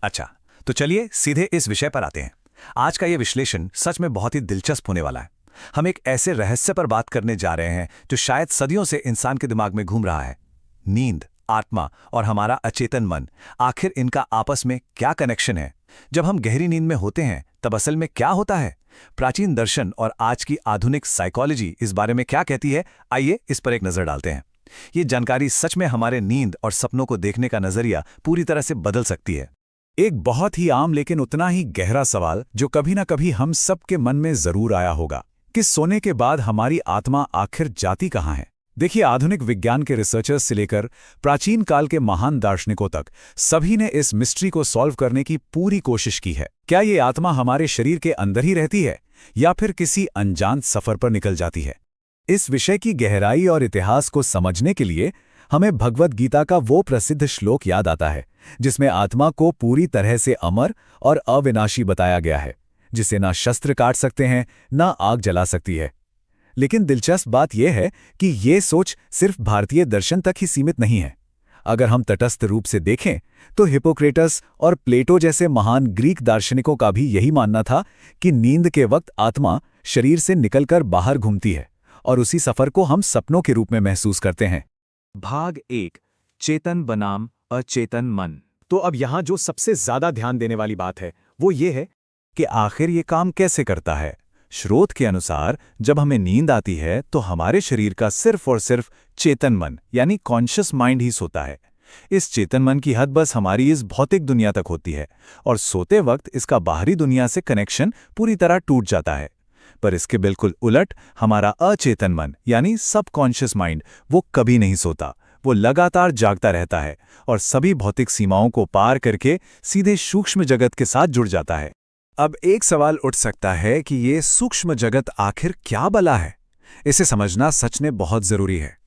अच्छा, तो चलिए सीधे इस विषय पर आते हैं। आज का ये विश्लेषण सच में बहुत ही दिलचस्प होने वाला है। हम एक ऐसे रहस्य पर बात करने जा रहे हैं जो शायद सदियों से इंसान के दिमाग में घूम रहा है। नींद, आत्मा और हमारा अचेतन मन, आखिर इनका आपस में क्या कनेक्शन है? जब हम गहरी नींद में होते हैं तब असल में क्या होता है? प्राचीन दर्शन और आज की आधुनिक साइकोलॉजी इस बारे में क्या कहती है? आइए इस पर एक नजर डालते हैं। ये जानकारी सच में हमारे नींद और सपनों को देखने का नजरिया पूरी तरह से बदल सकती है। एक बहुत ही आम लेकिन उतना ही गहरा सवाल जो कभी ना कभी हम सबके मन में जरूर आया होगा कि सोने के बाद हमारी आत्मा आखिर जाती कहाँ है। देखिए, आधुनिक विज्ञान के रिसर्चर्स से लेकर प्राचीन काल के महान दार्शनिकों तक सभी ने इस मिस्ट्री को सॉल्व करने की पूरी कोशिश की है। क्या ये आत्मा हमारे शरीर के अंदर ही रहती है या फिर किसी अनजान सफर पर निकल जाती है? इस विषय की गहराई और इतिहास को समझने के लिए हमें भगवद गीता का वो प्रसिद्ध श्लोक याद आता है जिसमें आत्मा को पूरी तरह से अमर और अविनाशी बताया गया है, जिसे ना शस्त्र काट सकते हैं ना आग जला सकती है। लेकिन दिलचस्प बात यह है कि ये सोच सिर्फ भारतीय दर्शन तक ही सीमित नहीं है। अगर हम तटस्थ रूप से देखें तो हिपोक्रेटस और प्लेटो जैसे महान ग्रीक दार्शनिकों का भी यही मानना था कि नींद के वक्त आत्मा शरीर से निकलकर बाहर घूमती है और उसी सफर को हम सपनों के रूप में महसूस करते हैं। भाग 1, चेतन बनाम अचेतन मन। तो अब यहाँ जो सबसे ज्यादा ध्यान देने वाली बात है वो ये है कि आखिर ये काम कैसे करता है। स्रोत के अनुसार जब हमें नींद आती है तो हमारे शरीर का सिर्फ और सिर्फ चेतन मन यानी कॉन्शियस माइंड ही सोता है। इस चेतन मन की हद बस हमारी इस भौतिक दुनिया तक होती है और सोते वक्त इसका बाहरी दुनिया से कनेक्शन पूरी तरह टूट जाता है। पर इसके बिल्कुल उलट हमारा अचेतन मन यानी सबकॉन्शियस माइंड वो कभी नहीं सोता। वो लगातार जागता रहता है और सभी भौतिक सीमाओं को पार करके सीधे सूक्ष्म जगत के साथ जुड़ जाता है। अब एक सवाल उठ सकता है कि ये सूक्ष्म जगत आखिर क्या भला है? इसे समझना सच में बहुत जरूरी है।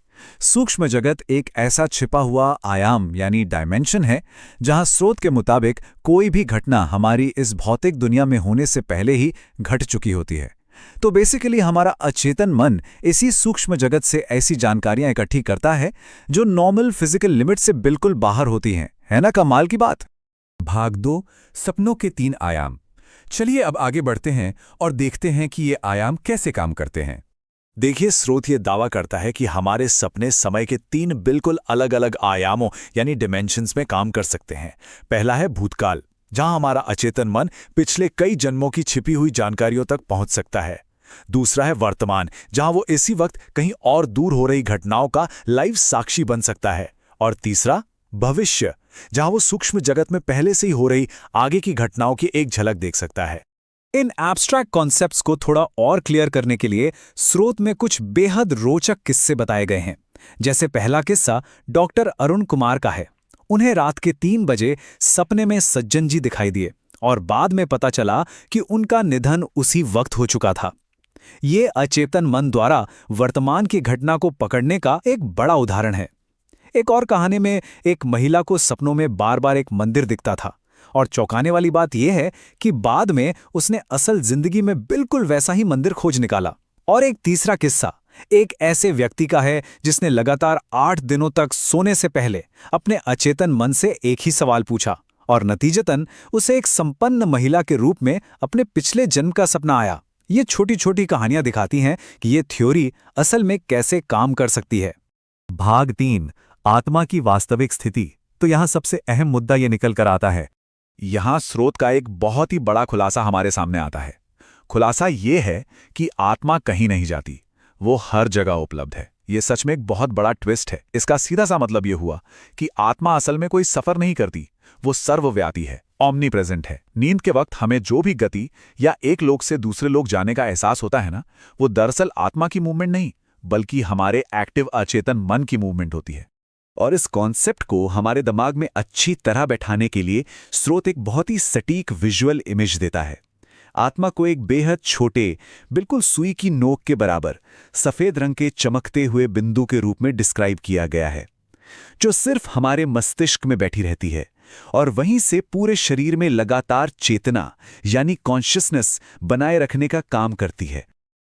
सूक्ष्म जगत एक ऐसा छिपा हुआ आयाम यानी डायमेंशन है जहां स्रोत के मुताबिक कोई भी घटना हमारी इस भौतिक दुनिया में होने से पहले ही घट चुकी होती है। तो बेसिकली हमारा अचेतन मन इसी सूक्ष्म जगत से ऐसी जानकारियां इकट्ठी करता है जो नॉर्मल फिजिकल लिमिट से बिल्कुल बाहर होती हैं। है ना कमाल की बात? भाग 2, सपनों के 3 आयाम। चलिए अब आगे बढ़ते हैं और देखते हैं कि ये आयाम कैसे काम करते हैं। देखिए, स्रोत ये दावा करता है कि हमारे सपने समय के 3 बिल्कुल अलग अलग आयामों यानी डिमेंशंस में काम कर सकते हैं। पहला है भूतकाल, जहां हमारा अचेतन मन पिछले कई जन्मों की छिपी हुई जानकारियों तक पहुंच सकता है। दूसरा है वर्तमान, जहां वो इसी वक्त कहीं और दूर हो रही घटनाओं का लाइव साक्षी बन सकता है। और तीसरा भविष्य, जहां वो सूक्ष्म जगत में पहले से ही हो रही आगे की घटनाओं की एक झलक देख सकता है। इन एब्स्ट्रैक्ट कॉन्सेप्ट्स को थोड़ा और क्लियर करने के लिए स्रोत में कुछ बेहद रोचक किस्से बताए गए हैं। जैसे पहला किस्सा डॉक्टर अरुण कुमार का है। उन्हें रात के 3 बजे सपने में सज्जन जी दिखाई दिए और बाद में पता चला कि उनका निधन उसी वक्त हो चुका था। ये अचेतन मन द्वारा वर्तमान की घटना को पकड़ने का एक बड़ा उदाहरण है। एक और कहानी में एक महिला को सपनों में बार बार एक मंदिर दिखता था और चौंकाने वाली बात यह है कि बाद में उसने असल जिंदगी में बिल्कुल वैसा ही मंदिर खोज निकाला। और एक तीसरा किस्सा एक ऐसे व्यक्ति का है जिसने लगातार 8 दिनों तक सोने से पहले अपने अचेतन मन से एक ही सवाल पूछा और नतीजतन उसे एक संपन्न महिला के रूप में अपने पिछले जन्म का सपना आया। ये छोटी छोटी कहानियां दिखाती हैं कि ये थ्योरी असल में कैसे काम कर सकती है। भाग 3, आत्मा की वास्तविक स्थिति। तो यहां सबसे अहम मुद्दा ये निकल कर आता है। यहां स्रोत का एक बहुत ही बड़ा खुलासा हमारे सामने आता है। खुलासा ये है कि आत्मा कहीं नहीं जाती, वो हर जगह उपलब्ध है। ये सच में एक बहुत बड़ा ट्विस्ट है। इसका सीधा सा मतलब ये हुआ कि आत्मा असल में कोई सफर नहीं करती, वो सर्वव्यापी है, ऑमनी प्रेजेंट है। नींद के वक्त हमें जो भी गति या एक लोक से दूसरे लोक जाने का एहसास होता है ना, वो दरअसल आत्मा की मूवमेंट नहीं बल्कि हमारे एक्टिव अचेतन मन की मूवमेंट होती है। और इस कॉन्सेप्ट को हमारे दिमाग में अच्छी तरह बैठाने के लिए स्रोत एक बहुत ही सटीक विजुअल इमेज देता है। आत्मा को एक बेहद छोटे, बिल्कुल सुई की नोक के बराबर सफेद रंग के चमकते हुए बिंदु के रूप में डिस्क्राइब किया गया है, जो सिर्फ हमारे मस्तिष्क में बैठी रहती है और वहीं से पूरे शरीर में लगातार चेतना यानी कॉन्शियसनेस बनाए रखने का काम करती है।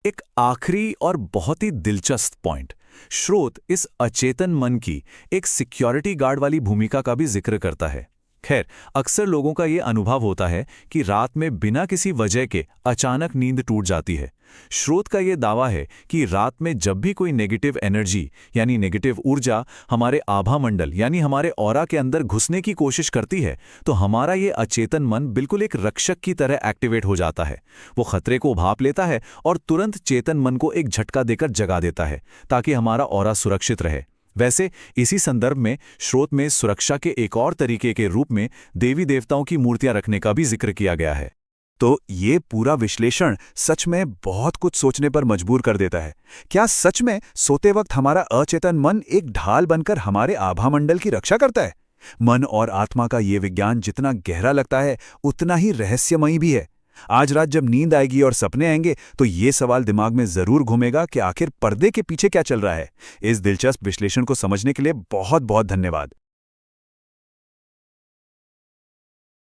एक आखिरी और बहुत ही दिलचस्प पॉइंट, स्रोत इस अचेतन मन की एक सिक्योरिटी गार्ड वाली भूमिका का भी जिक्र करता है। खैर, अक्सर लोगों का ये अनुभव होता है कि रात में बिना किसी वजह के अचानक नींद टूट जाती है। स्रोत का ये दावा है कि रात में जब भी कोई नेगेटिव एनर्जी यानी नेगेटिव ऊर्जा हमारे आभा मंडल यानी हमारे ऑरा के अंदर घुसने की कोशिश करती है, तो हमारा ये अचेतन मन बिल्कुल एक रक्षक की तरह एक्टिवेट हो जाता है। वो खतरे को भांप लेता है और तुरंत चेतन मन को एक झटका देकर जगा देता है, ताकि हमारा ऑरा सुरक्षित रहे। वैसे इसी संदर्भ में स्रोत में सुरक्षा के एक और तरीके के रूप में देवी देवताओं की मूर्तियां रखने का भी जिक्र किया गया है। तो ये पूरा विश्लेषण सच में बहुत कुछ सोचने पर मजबूर कर देता है। क्या सच में सोते वक्त हमारा अचेतन मन एक ढाल बनकर हमारे आभामंडल की रक्षा करता है? मन और आत्मा का ये विज्ञान जितना गहरा लगता है, उतना ही रहस्यमयी भी है। आज रात जब नींद आएगी और सपने आएंगे, तो ये सवाल दिमाग में जरूर घूमेगा कि आखिर पर्दे के पीछे क्या चल रहा है। इस दिलचस्प विश्लेषण को समझने के लिए बहुत बहुत धन्यवाद।